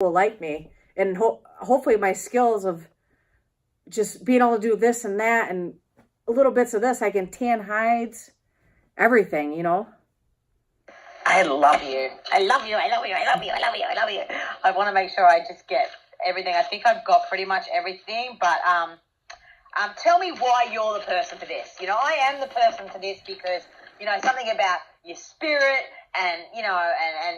will like me. And hopefully my skills of just being able to do this and that and little bits of this, I can tan hides, everything, you know. I love you. I love you. I love you. I love you. I love you. I love you. I want to make sure I just get everything. I think I've got pretty much everything, but tell me why you're the person for this. You know, I am the person for this because, you know, something about your spirit and, you know, and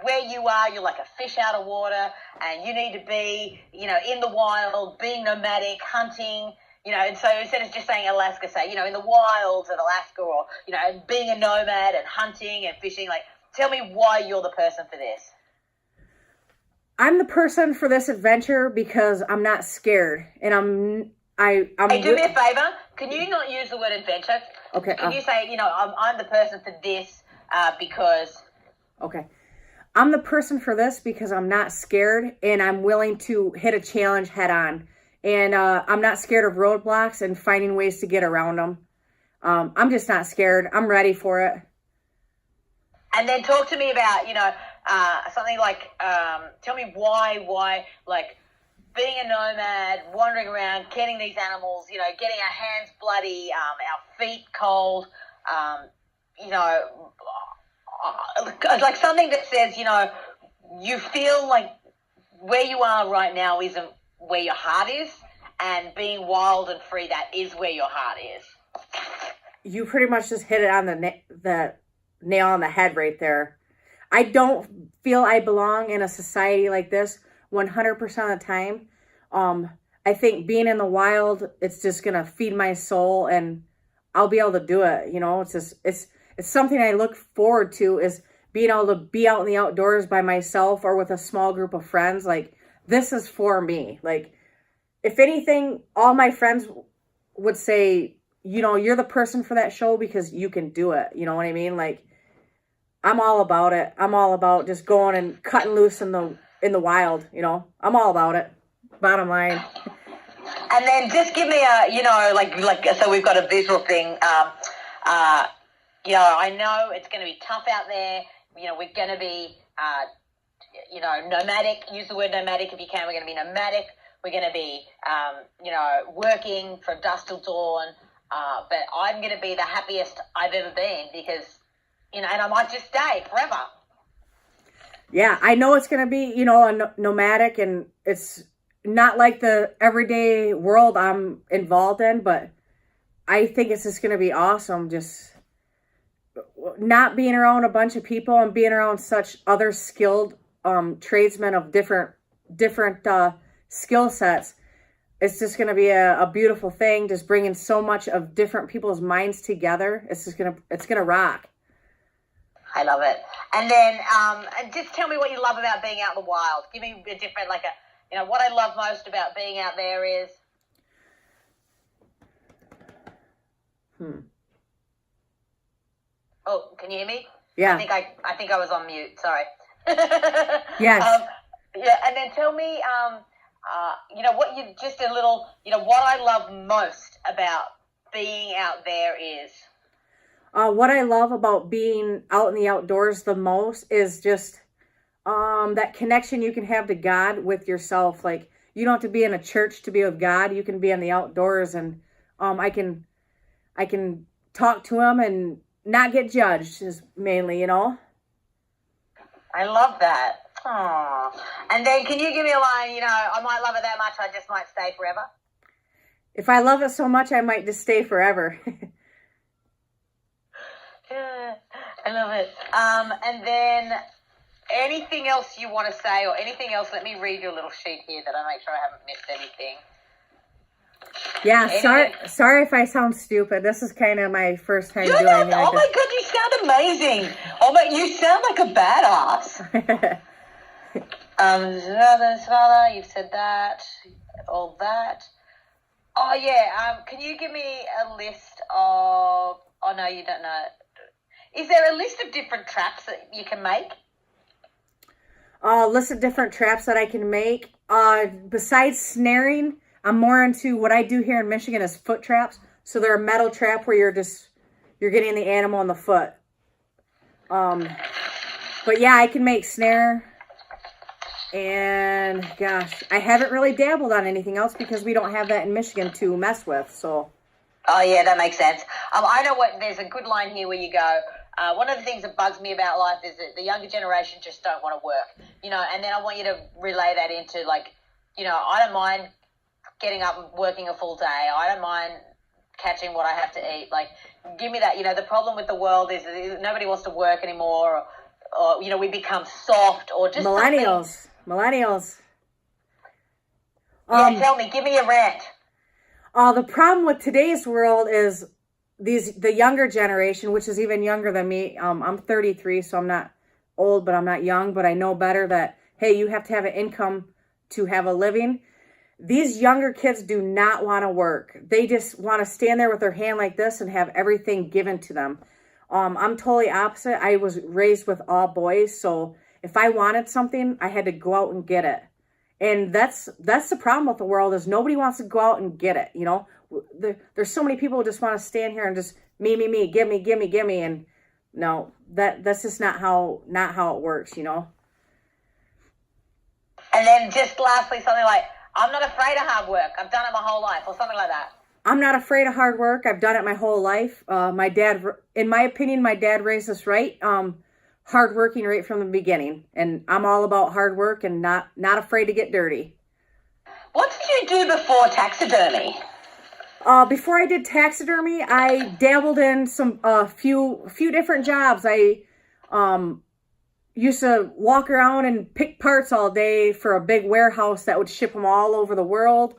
where you are, you're like a fish out of water, and you need to be, you know, in the wild, being nomadic, hunting, you know, and so instead of just saying Alaska, say, you know, in the wilds of Alaska, or, you know, being a nomad and hunting and fishing. Like, tell me why you're the person for this. I'm the person for this adventure because I'm not scared, and Hey, do me a favor. Can you not use the word adventure? Okay. Can you say, you know, I'm the person for this because... Okay. I'm the person for this because I'm not scared, and I'm willing to hit a challenge head on. And I'm not scared of roadblocks and finding ways to get around them. I'm just not scared. I'm ready for it. And then talk to me about, you know, something like, tell me why, like, being a nomad, wandering around, getting these animals, you know, getting our hands bloody, our feet cold, you know, like something that says, you know, you feel like where you are right now isn't where your heart is, and being wild and free, that is where your heart is. You pretty much just hit it on the nail on the head right there. I don't feel I belong in a society like this 100% of the time. I think being in the wild, it's just going to feed my soul, and I'll be able to do it. You know, it's something I look forward to, is being able to be out in the outdoors by myself or with a small group of friends. Like, this is for me. Like, if anything, all my friends would say, you know, you're the person for that show because you can do it. You know what I mean? Like, I'm all about it. I'm all about just going and cutting loose in the wild, you know. I'm all about it. Bottom line. And then just give me a, you know, like so we've got a visual thing. You know, I know it's going to be tough out there. You know, we're going to be, you know, nomadic. Use the word nomadic if you can. We're going to be nomadic. We're going to be, you know, working from dusk till dawn. But I'm going to be the happiest I've ever been because, you know, and I might just stay forever. Yeah, I know it's going to be, you know, a nomadic, and it's not like the everyday world I'm involved in, but I think it's just going to be awesome. Just not being around a bunch of people and being around such other skilled tradesmen of different skill sets. It's just going to be a beautiful thing, just bringing so much of different people's minds together. It's going to rock. I love it. And then just tell me what you love about being out in the wild. Give me a different, like you know, what I love most about being out there is... Oh, can you hear me? Yeah. I think I was on mute. Sorry. Yes. Yeah, and then tell me, you know, what you just a little, you know, what I love most about being out there is... What I love about being out in the outdoors the most is just that connection you can have to God with yourself. Like, you don't have to be in a church to be with God. You can be in the outdoors, and I can talk to him and not get judged, is mainly, you know. I love that. Aww. And then can you give me a line, you know, I might love it that much, I just might stay forever? If I love it so much, I might just stay forever. Yeah, I love it. And then anything else you want to say, or anything else? Let me read your little sheet here that I make sure I haven't missed anything. Yeah, sorry if I sound stupid. This is kind of my first time doing it. Oh my God, you sound amazing. Oh my, you sound like a badass. You've said that, all that. Oh yeah. Can you give me a list of? Oh no, you don't know. Is there a list of different traps that you can make? List of different traps that I can make. Besides snaring, I'm more into what I do here in Michigan is foot traps. So they're a metal trap where you're getting the animal in the foot. But yeah, I can make snare. And gosh, I haven't really dabbled on anything else because we don't have that in Michigan to mess with. So, Oh yeah, that makes sense. I know what. There's a good line here where you go. One of the things that bugs me about life is that the younger generation just don't want to work. And then I want you to relay that into I don't mind getting up and working a full day. I don't mind catching what I have to eat. Like, give me that. The problem with the world is that nobody wants to work anymore, or we become soft, or just millennials. Yeah, tell me. Give me a rant. The problem with today's world is the younger generation, which is even younger than me. I'm 33, so I'm not old, but I'm not young. But I know better that, hey, you have to have an income to have a living. These younger kids do not want to work. They just want to stand there with their hand like this and have everything given to them. I'm totally opposite. I was raised with all boys, so if I wanted something, I had to go out and get it. And that's the problem with the world, is nobody wants to go out and get it. There's so many people who just want to stand here and just me, give me, and no, that's just not how it works. And then just lastly, something like, I'm not afraid of hard work. I've done it my whole life, or something like that. I'm not afraid of hard work. I've done it my whole life. My dad, in my opinion, raised us right. Hardworking right from the beginning, and I'm all about hard work and not afraid to get dirty. What did you do before taxidermy? Before I did taxidermy, I dabbled in a few different jobs. I used to walk around and pick parts all day for a big warehouse that would ship them all over the world.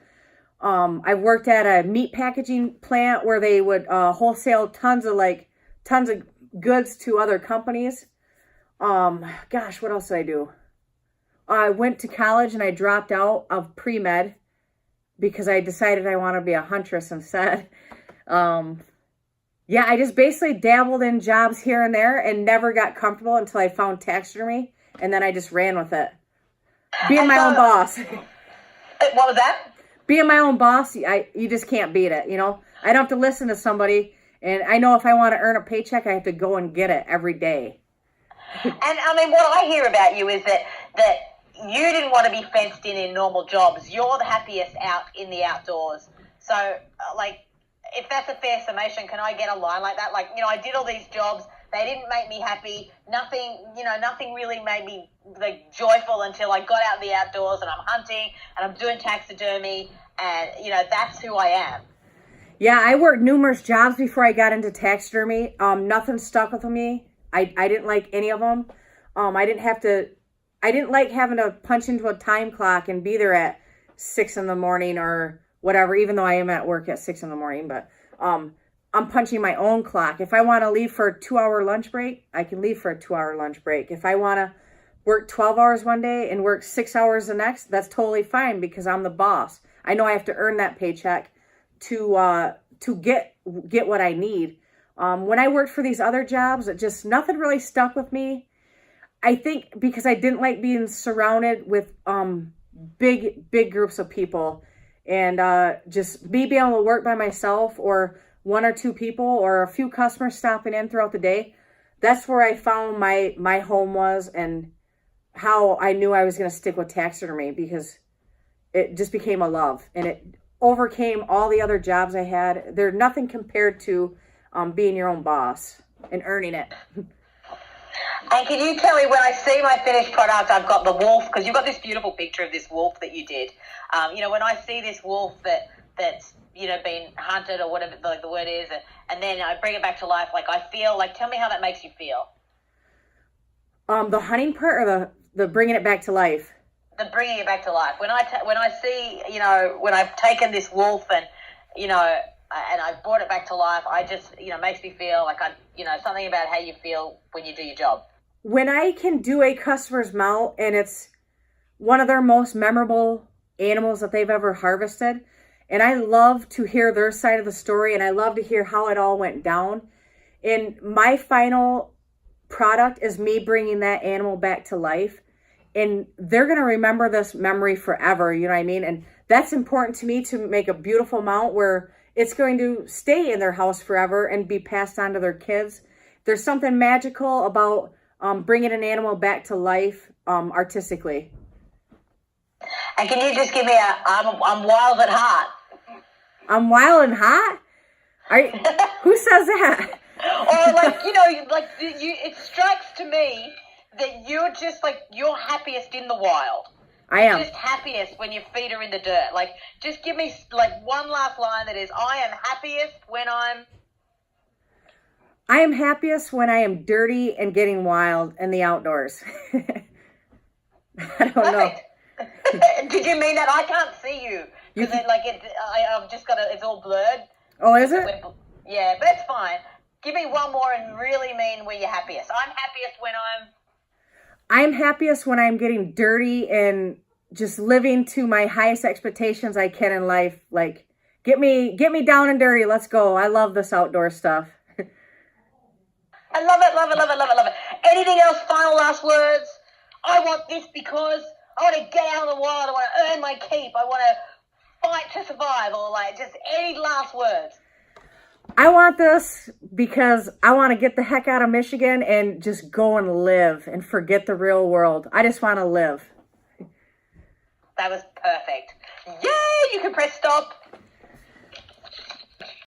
I worked at a meat packaging plant where they would wholesale tons of goods to other companies. Gosh, what else did I do? I went to college and I dropped out of pre-med because I decided I want to be a huntress instead. Yeah, I just basically dabbled in jobs here and there and never got comfortable until I found taxidermy, and then I just ran with it. Being my own boss. What was that? Being my own boss, you just can't beat it, I don't have to listen to somebody, and I know if I want to earn a paycheck, I have to go and get it every day. And I mean, what I hear about you is that you didn't want to be fenced in normal jobs. You're the happiest out in the outdoors. So, if that's a fair summation, can I get a line like that? I did all these jobs. They didn't make me happy. Nothing really made me joyful until I got out in the outdoors and I'm hunting and I'm doing taxidermy, and that's who I am. Yeah, I worked numerous jobs before I got into taxidermy. Nothing stuck with me. I didn't like any of them. I didn't like having to punch into a time clock and be there at 6 a.m. or whatever, even though I am at work at 6 a.m, but I'm punching my own clock. If I want to leave for a 2-hour lunch break, I can leave for a 2-hour lunch break. If I want to work 12 hours one day and work 6 hours the next, that's totally fine because I'm the boss. I know I have to earn that paycheck to get what I need. When I worked for these other jobs, nothing really stuck with me. I think because I didn't like being surrounded with big groups of people, and just me being able to work by myself or one or two people or a few customers stopping in throughout the day. That's where I found my home was, and how I knew I was going to stick with taxidermy, because it just became a love, and it overcame all the other jobs I had. They're nothing compared to being your own boss and earning it. And can you tell me, when I see my finished product, I've got the wolf, because you've got this beautiful picture of this wolf that you did. When I see this wolf that's been hunted, or whatever the word is, and then I bring it back to life, I feel tell me how that makes you feel. The hunting part, or the bringing it back to life? The bringing it back to life. When I see, when I've taken this wolf and I've brought it back to life, I just, makes me feel something about how you feel when you do your job. When I can do a customer's mount and it's one of their most memorable animals that they've ever harvested, and I love to hear their side of the story, and I love to hear how it all went down, and my final product is me bringing that animal back to life, and they're going to remember this memory forever, you know what I mean? And that's important to me, to make a beautiful mount where it's going to stay in their house forever and be passed on to their kids. There's something magical about bringing an animal back to life artistically. And can you just give me I'm wild at heart? I'm wild and hot? Who says that? Or like, you know, it strikes to me that you're just like, you're happiest in the wild. I am. Just happiest when your feet are in the dirt. Like, just give me like one last line that is, I am happiest when I am happiest when I am dirty and getting wild in the outdoors. I don't know. Did you mean that? I can't see you. Because I've just got it's all blurred. Oh, is it? Yeah, but it's fine. Give me one more and really mean where you're happiest. I'm happiest when I'm happiest when I'm getting dirty and just living to my highest expectations I can in life. Like, get me down and dirty. Let's go. I love this outdoor stuff. I love it, love it, love it, love it, love it. Anything else? Final last words? I want this because I want to get out of the wild. I want to earn my keep. I want to fight to survive. Or like, just any last words? I want this because I want to get the heck out of Michigan and just go and live and forget the real world. I just want to live. That was perfect. Yay! You can press stop.